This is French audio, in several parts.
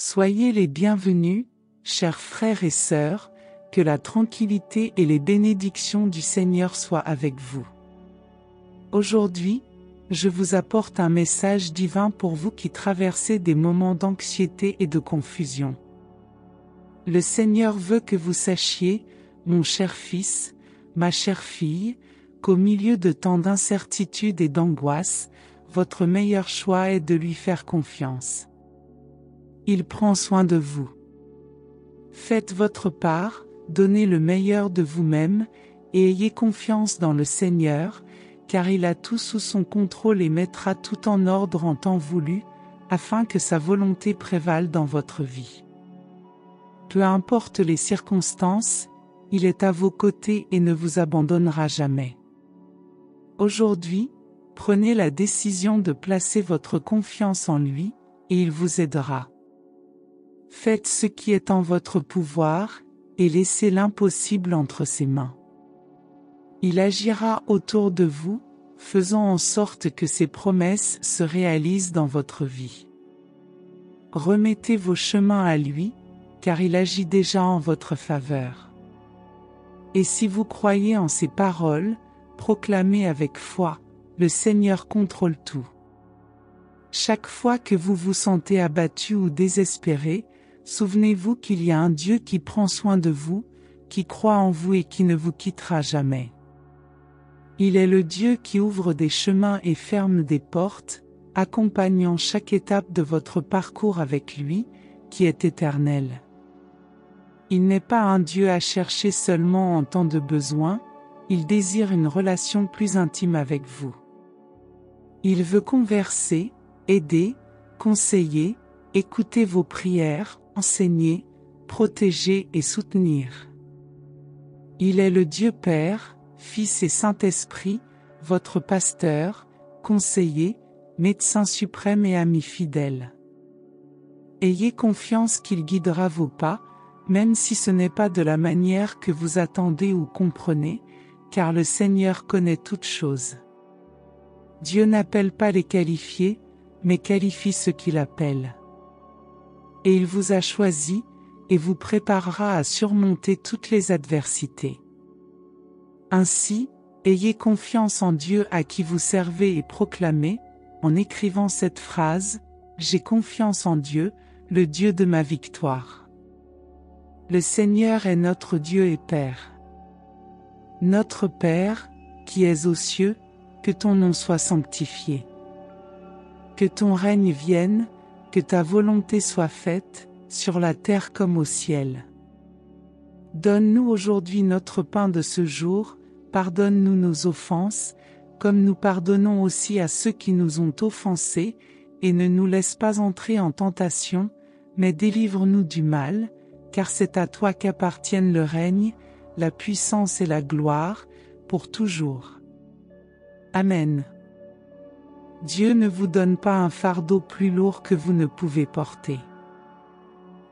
Soyez les bienvenus, chers frères et sœurs, que la tranquillité et les bénédictions du Seigneur soient avec vous. Aujourd'hui, je vous apporte un message divin pour vous qui traversez des moments d'anxiété et de confusion. Le Seigneur veut que vous sachiez, mon cher fils, ma chère fille, qu'au milieu de tant d'incertitudes et d'angoisse, votre meilleur choix est de lui faire confiance. Il prend soin de vous. Faites votre part, donnez le meilleur de vous-même, et ayez confiance dans le Seigneur, car il a tout sous son contrôle et mettra tout en ordre en temps voulu, afin que sa volonté prévale dans votre vie. Peu importe les circonstances, il est à vos côtés et ne vous abandonnera jamais. Aujourd'hui, prenez la décision de placer votre confiance en lui, et il vous aidera. Faites ce qui est en votre pouvoir, et laissez l'impossible entre ses mains. Il agira autour de vous, faisant en sorte que ses promesses se réalisent dans votre vie. Remettez vos chemins à lui, car il agit déjà en votre faveur. Et si vous croyez en ses paroles, proclamez avec foi, le Seigneur contrôle tout. Chaque fois que vous vous sentez abattu ou désespéré, souvenez-vous qu'il y a un Dieu qui prend soin de vous, qui croit en vous et qui ne vous quittera jamais. Il est le Dieu qui ouvre des chemins et ferme des portes, accompagnant chaque étape de votre parcours avec lui, qui est éternel. Il n'est pas un Dieu à chercher seulement en temps de besoin, il désire une relation plus intime avec vous. Il veut converser, aider, conseiller, écouter vos prières, enseigner, protéger et soutenir. Il est le Dieu Père, Fils et Saint-Esprit, votre pasteur, conseiller, médecin suprême et ami fidèle. Ayez confiance qu'il guidera vos pas, même si ce n'est pas de la manière que vous attendez ou comprenez, car le Seigneur connaît toutes choses. Dieu n'appelle pas les qualifiés, mais qualifie ceux qu'il appelle. Et il vous a choisi, et vous préparera à surmonter toutes les adversités. Ainsi, ayez confiance en Dieu à qui vous servez et proclamez, en écrivant cette phrase, « J'ai confiance en Dieu, le Dieu de ma victoire. » Le Seigneur est notre Dieu et Père. Notre Père, qui es aux cieux, que ton nom soit sanctifié. Que ton règne vienne, que ta volonté soit faite, sur la terre comme au ciel. Donne-nous aujourd'hui notre pain de ce jour, pardonne-nous nos offenses, comme nous pardonnons aussi à ceux qui nous ont offensés, et ne nous laisse pas entrer en tentation, mais délivre-nous du mal, car c'est à toi qu'appartiennent le règne, la puissance et la gloire, pour toujours. Amen. Dieu ne vous donne pas un fardeau plus lourd que vous ne pouvez porter.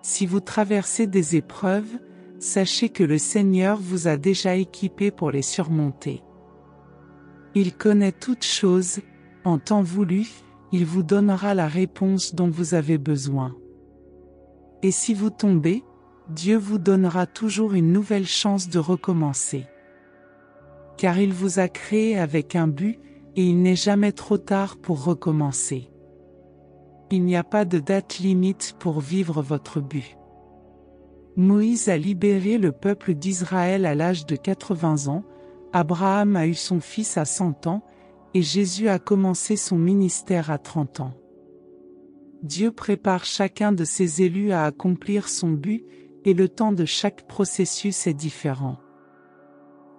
Si vous traversez des épreuves, sachez que le Seigneur vous a déjà équipé pour les surmonter. Il connaît toutes choses, en temps voulu, il vous donnera la réponse dont vous avez besoin. Et si vous tombez, Dieu vous donnera toujours une nouvelle chance de recommencer. Car il vous a créé avec un but, et il n'est jamais trop tard pour recommencer. Il n'y a pas de date limite pour vivre votre but. Moïse a libéré le peuple d'Israël à l'âge de 80 ans, Abraham a eu son fils à 100 ans, et Jésus a commencé son ministère à 30 ans. Dieu prépare chacun de ses élus à accomplir son but, et le temps de chaque processus est différent.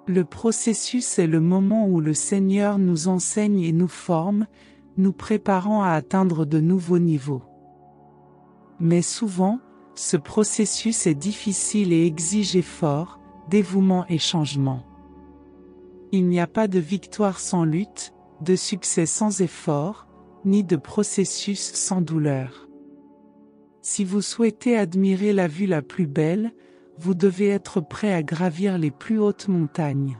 Le processus est le moment où le Seigneur nous enseigne et nous forme, nous préparant à atteindre de nouveaux niveaux. Mais souvent, ce processus est difficile et exige effort, dévouement et changement. Il n'y a pas de victoire sans lutte, de succès sans effort, ni de processus sans douleur. Si vous souhaitez admirer la vue la plus belle, vous devez être prêt à gravir les plus hautes montagnes.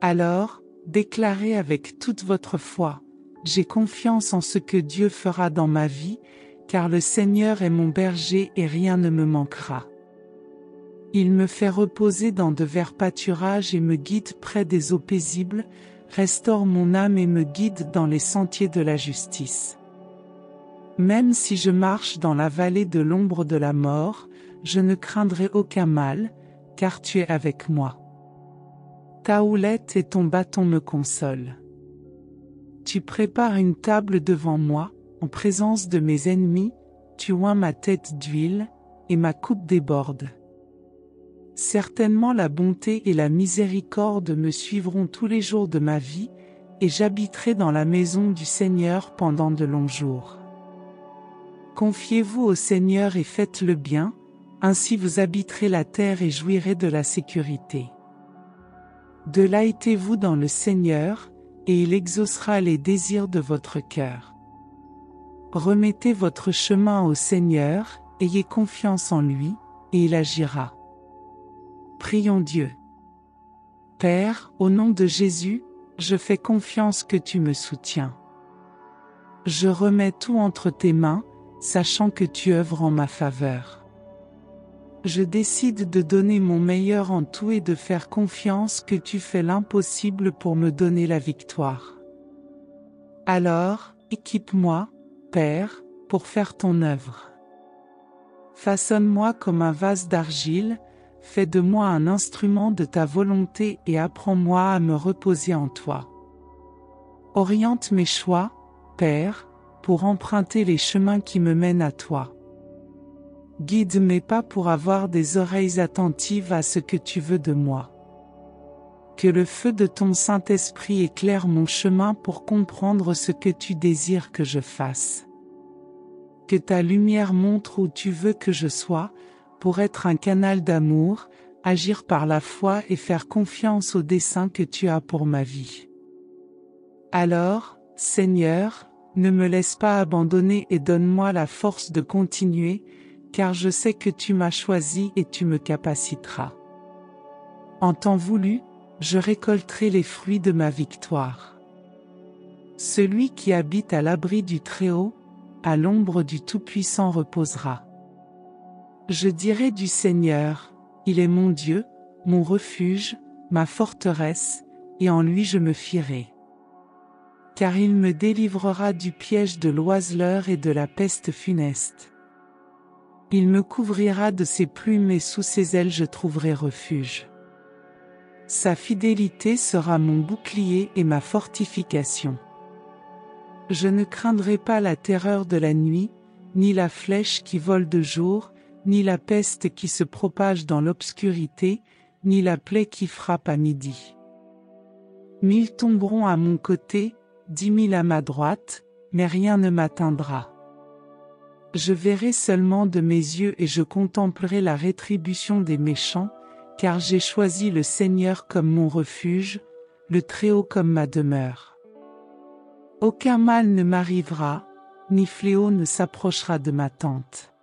Alors, déclarez avec toute votre foi, « J'ai confiance en ce que Dieu fera dans ma vie, car le Seigneur est mon berger et rien ne me manquera. Il me fait reposer dans de verts pâturages et me guide près des eaux paisibles, restaure mon âme et me guide dans les sentiers de la justice. Même si je marche dans la vallée de l'ombre de la mort, je ne craindrai aucun mal, car tu es avec moi. Ta houlette et ton bâton me consolent. Tu prépares une table devant moi, en présence de mes ennemis, tu oins ma tête d'huile, et ma coupe déborde. Certainement la bonté et la miséricorde me suivront tous les jours de ma vie, et j'habiterai dans la maison du Seigneur pendant de longs jours. Confiez-vous au Seigneur et faites le bien, ainsi vous habiterez la terre et jouirez de la sécurité. Deleitez-vous dans le Seigneur, et il exaucera les désirs de votre cœur. Remettez votre chemin au Seigneur, ayez confiance en lui, et il agira. Prions Dieu. Père, au nom de Jésus, je fais confiance que tu me soutiens. Je remets tout entre tes mains, sachant que tu œuvres en ma faveur. Je décide de donner mon meilleur en tout et de faire confiance que tu fais l'impossible pour me donner la victoire. Alors, équipe-moi, Père, pour faire ton œuvre. Façonne-moi comme un vase d'argile, fais de moi un instrument de ta volonté et apprends-moi à me reposer en toi. Oriente mes choix, Père, pour emprunter les chemins qui me mènent à toi. Guide mes pas pour avoir des oreilles attentives à ce que tu veux de moi. Que le feu de ton Saint-Esprit éclaire mon chemin pour comprendre ce que tu désires que je fasse. Que ta lumière montre où tu veux que je sois, pour être un canal d'amour, agir par la foi et faire confiance au dessein que tu as pour ma vie. Alors, Seigneur, ne me laisse pas abandonner et donne-moi la force de continuer, car je sais que tu m'as choisi et tu me capaciteras. En temps voulu, je récolterai les fruits de ma victoire. Celui qui habite à l'abri du Très-Haut, à l'ombre du Tout-Puissant reposera. Je dirai du Seigneur, il est mon Dieu, mon refuge, ma forteresse, et en lui je me fierai. Car il me délivrera du piège de l'oiseleur et de la peste funeste. Il me couvrira de ses plumes et sous ses ailes je trouverai refuge. Sa fidélité sera mon bouclier et ma fortification. Je ne craindrai pas la terreur de la nuit, ni la flèche qui vole de jour, ni la peste qui se propage dans l'obscurité, ni la plaie qui frappe à midi. 1000 tomberont à mon côté, 10 000 à ma droite, mais rien ne m'atteindra. Je verrai seulement de mes yeux et je contemplerai la rétribution des méchants, car j'ai choisi le Seigneur comme mon refuge, le Très-Haut comme ma demeure. Aucun mal ne m'arrivera, ni fléau ne s'approchera de ma tente.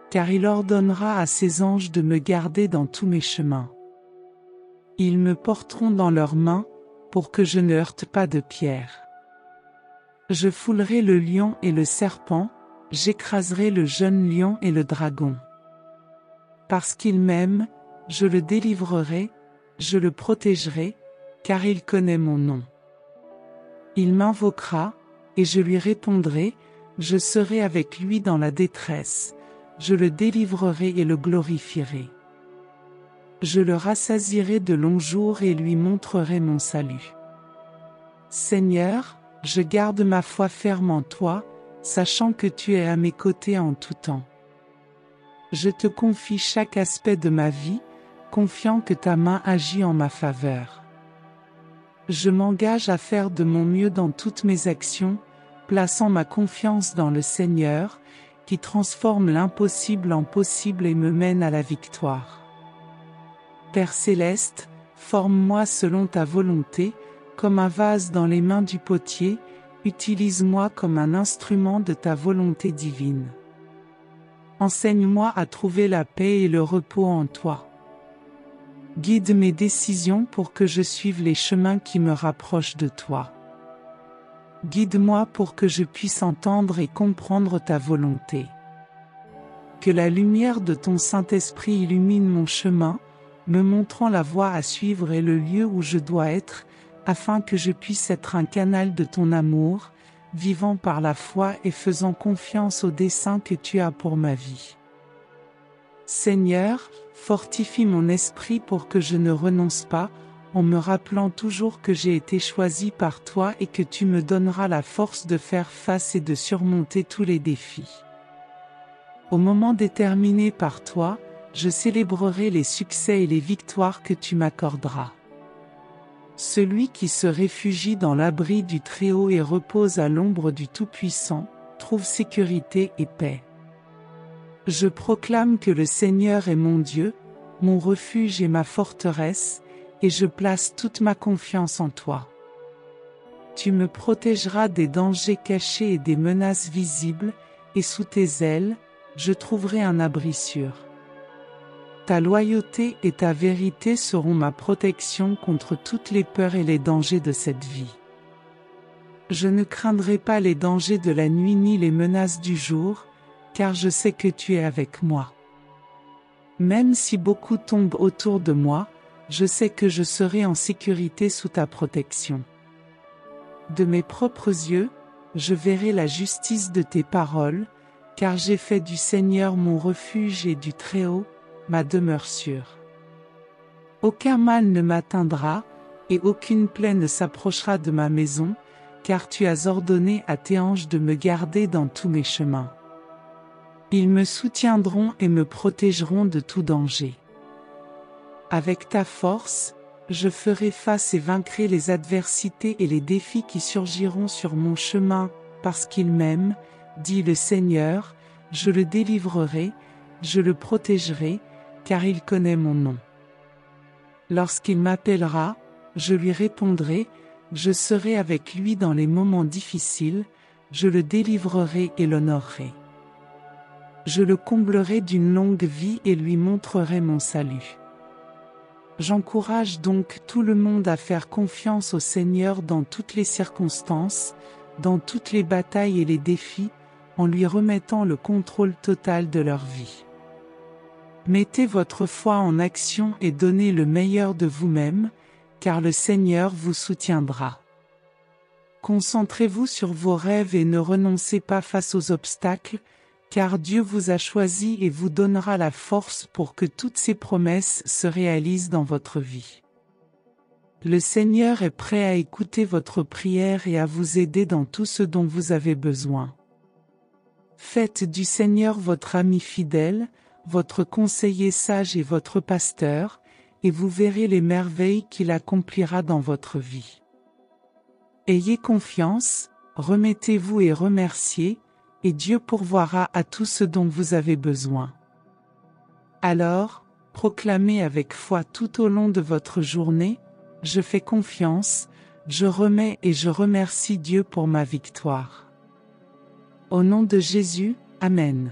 Car il ordonnera à ses anges de me garder dans tous mes chemins. Ils me porteront dans leurs mains, pour que je ne heurte pas de pierre. Je foulerai le lion et le serpent, j'écraserai le jeune lion et le dragon. Parce qu'il m'aime, je le délivrerai, je le protégerai, car il connaît mon nom. Il m'invoquera, et je lui répondrai, je serai avec lui dans la détresse, je le délivrerai et le glorifierai. Je le rassasierai de longs jours et lui montrerai mon salut. Seigneur, je garde ma foi ferme en toi, sachant que tu es à mes côtés en tout temps. Je te confie chaque aspect de ma vie, confiant que ta main agit en ma faveur. Je m'engage à faire de mon mieux dans toutes mes actions, plaçant ma confiance dans le Seigneur, qui transforme l'impossible en possible et me mène à la victoire. Père céleste, forme-moi selon ta volonté, comme un vase dans les mains du potier, utilise-moi comme un instrument de ta volonté divine. Enseigne-moi à trouver la paix et le repos en toi. Guide mes décisions pour que je suive les chemins qui me rapprochent de toi. Guide-moi pour que je puisse entendre et comprendre ta volonté. Que la lumière de ton Saint-Esprit illumine mon chemin, me montrant la voie à suivre et le lieu où je dois être, afin que je puisse être un canal de ton amour, vivant par la foi et faisant confiance au dessein que tu as pour ma vie. Seigneur, fortifie mon esprit pour que je ne renonce pas, en me rappelant toujours que j'ai été choisi par toi et que tu me donneras la force de faire face et de surmonter tous les défis. Au moment déterminé par toi, je célébrerai les succès et les victoires que tu m'accorderas. Celui qui se réfugie dans l'abri du Très-Haut et repose à l'ombre du Tout-Puissant, trouve sécurité et paix. Je proclame que le Seigneur est mon Dieu, mon refuge et ma forteresse, et je place toute ma confiance en toi. Tu me protégeras des dangers cachés et des menaces visibles, et sous tes ailes, je trouverai un abri sûr. Ta loyauté et ta vérité seront ma protection contre toutes les peurs et les dangers de cette vie. Je ne craindrai pas les dangers de la nuit ni les menaces du jour, car je sais que tu es avec moi. Même si beaucoup tombent autour de moi, je sais que je serai en sécurité sous ta protection. De mes propres yeux, je verrai la justice de tes paroles, car j'ai fait du Seigneur mon refuge et du Très-Haut ma demeure sûre. Aucun mal ne m'atteindra, et aucune plaie ne s'approchera de ma maison, car tu as ordonné à tes anges de me garder dans tous mes chemins. Ils me soutiendront et me protégeront de tout danger. Avec ta force, je ferai face et vaincrai les adversités et les défis qui surgiront sur mon chemin, parce qu'il m'aime, dit le Seigneur, je le délivrerai, je le protégerai, car il connaît mon nom. Lorsqu'il m'appellera, je lui répondrai, je serai avec lui dans les moments difficiles, je le délivrerai et l'honorerai. Je le comblerai d'une longue vie et lui montrerai mon salut. J'encourage donc tout le monde à faire confiance au Seigneur dans toutes les circonstances, dans toutes les batailles et les défis, en lui remettant le contrôle total de leur vie. Mettez votre foi en action et donnez le meilleur de vous-même, car le Seigneur vous soutiendra. Concentrez-vous sur vos rêves et ne renoncez pas face aux obstacles, car Dieu vous a choisi et vous donnera la force pour que toutes ses promesses se réalisent dans votre vie. Le Seigneur est prêt à écouter votre prière et à vous aider dans tout ce dont vous avez besoin. Faites du Seigneur votre ami fidèle, votre conseiller sage et votre pasteur, et vous verrez les merveilles qu'il accomplira dans votre vie. Ayez confiance, remettez-vous et remerciez, et Dieu pourvoira à tout ce dont vous avez besoin. Alors, proclamez avec foi tout au long de votre journée, je fais confiance, je remets et je remercie Dieu pour ma victoire. Au nom de Jésus, Amen.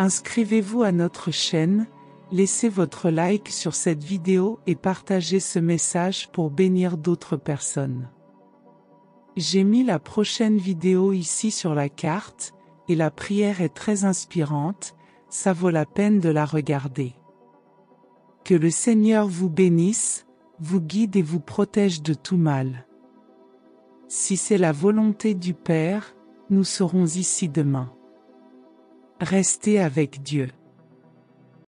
Inscrivez-vous à notre chaîne, laissez votre like sur cette vidéo et partagez ce message pour bénir d'autres personnes. J'ai mis la prochaine vidéo ici sur la carte, et la prière est très inspirante, ça vaut la peine de la regarder. Que le Seigneur vous bénisse, vous guide et vous protège de tout mal. Si c'est la volonté du Père, nous serons ici demain. Restez avec Dieu.